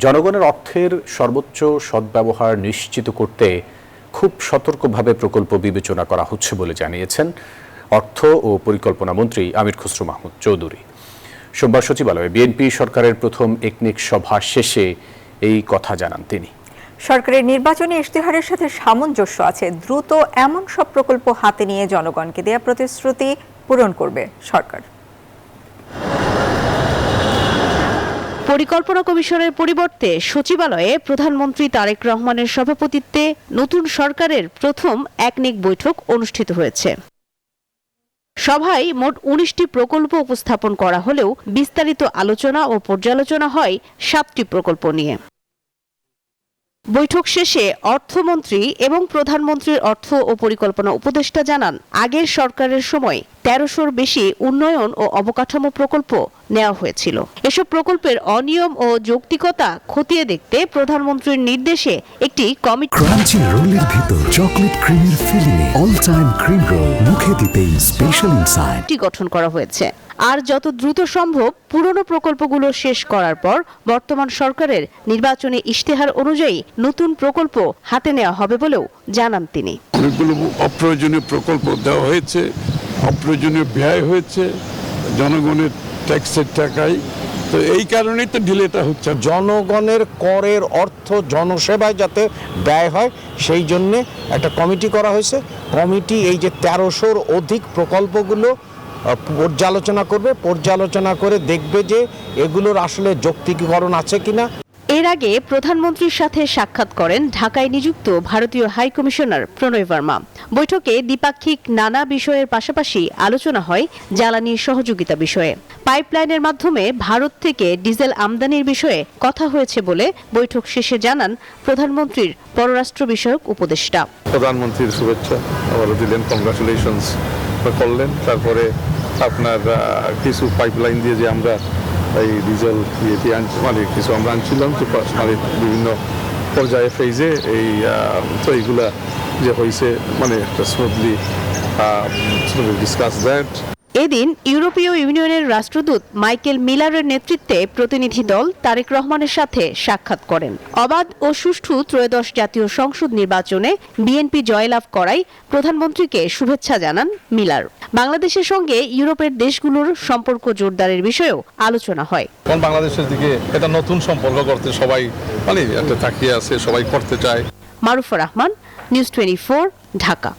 জনগণের অর্থের সর্বোচ্চ সদ্ব্যবহার নিশ্চিত করতে খুব সতর্কভাবে প্রকল্প বিবেচনা করা হচ্ছে বলে জানিয়েছেন অর্থ ও পরিকল্পনা মন্ত্রী আমির খসরু মাহমুদ চৌধুরী। সোমবার সচিবালয়ে বিএনপি সরকারের প্রথম একনেক সভা শেষে এই কথা জানান তিনি। সরকারের নির্বাচনী ইশতেহারের সাথে সামঞ্জস্য আছে, দ্রুত এমন সব প্রকল্প হাতে নিয়ে জনগণকে দেয়া প্রতিশ্রুতি পূরণ করবে সরকার। পরিকল্পনা কমিশনের পরিবর্তে সচিবালয়ে প্রধানমন্ত্রী তারেক রহমানের সভাপতিত্বে নতুন সরকারের প্রথম একনেক বৈঠক অনুষ্ঠিত হয়েছে। সভায় মোট ১৯টি প্রকল্প উপস্থাপন করা হলেও বিস্তারিত আলোচনা ও পর্যালোচনা হয় ৭টি প্রকল্প নিয়ে। বৈঠক শেষে অর্থমন্ত্রী এবং প্রধানমন্ত্রীর অর্থ ও পরিকল্পনা উপদেষ্টা জানান, আগের সরকারের সময় ১৩০০-র বেশি উন্নয়ন ও অবকাঠামো প্রকল্প নেওয়া হয়েছিল। এসব প্রকল্পের অনিয়ম ও যৌক্তিকতা খতিয়ে দেখতে প্রধানমন্ত্রীর নির্দেশে একটি কমিটি ক্রাঞ্চি রোলের ভিতর চকলেট ক্রিমের filling all time cream roll মুখে দিতেই স্পেশাল ইনসাইড গঠন করা হয়েছে। আর যত দ্রুত সম্ভব পুরনো প্রকল্পগুলো শেষ করার পর বর্তমান সরকারের নির্বাচনী ইশতেহার অনুযায়ী নতুন প্রকল্প হাতে নেওয়া হবে বলেও জানান তিনি। অনেকগুলো অপ্রয়োজনীয় প্রকল্প দেওয়া হয়েছে, অপ্রয়োজনীয় ব্যয় হয়েছে জনগণের ট্যাক্সের টাকায়, তো এই কারণেই তো ডিলেটা হচ্ছে। জনগণের করের অর্থ জনসেবায় যাতে ব্যয় হয় সেই জন্যে একটা কমিটি করা হয়েছে। কমিটি এই যে ১৩০০-র অধিক প্রকল্পগুলো পর্যালোচনা করে দেখবে যে এগুলোর আসলে যৌক্তিকীকরণ আছে কিনা। এর আগে প্রধানমন্ত্রীর সাথে সাক্ষাৎ করেন ঢাকায় নিযুক্ত ভারতীয় হাই কমিশনার প্রণয় বর্মা। বৈঠকে দ্বিপাক্ষিক নানা বিষয়ের পাশাপাশি আলোচনা হয় জ্বালানি সহযোগিতা বিষয়ে। পাইপলাইনের মাধ্যমে ভারত থেকে ডিজেল আমদানির বিষয়ে কথা হয়েছে বলে বৈঠক শেষে জানান প্রধানমন্ত্রীর পররাষ্ট্র বিষয়ক উপদেষ্টা। প্রধানমন্ত্রীর শুভেচ্ছা আবারও দিলেন, কংগ্রাচুলেশনস করলেন। তারপরে আপনার কিছু পাইপলাইন দিয়ে যে আমরা এই ডিজেল মানে কিছু আমরা আনছিলাম, তো মানে বিভিন্ন পর্যায়ে ফেজে এই তো এইগুলা যে হয়েছে মানে একটা স্মুথলি ডিসকাস দ্যাট। এদিন ইউরোপীয় ইউনিয়নের রাষ্ট্রদূত মাইকেল মিলারের নেতৃত্বে প্রতিনিধি দল তারেক রহমানের সাথে সাক্ষাৎ করেন। অবাধ ও সুষ্ঠু ত্রয়োদশ জাতীয় সংসদ নির্বাচনে বিএনপি জয়লাভ করায় প্রধানমন্ত্রীকে শুভেচ্ছা জানান মিলার। বাংলাদেশের সঙ্গে ইউরোপের দেশগুলোর সম্পর্ক জোরদারের বিষয়েও আলোচনা হয়। বাংলাদেশের দিকে এটা নতুন সম্পর্ক করতে সবাই মানে একটা তাকিয়ে আছে, সবাই করতে চায়। মারুফা রহমান, নিউজ 24, ঢাকা।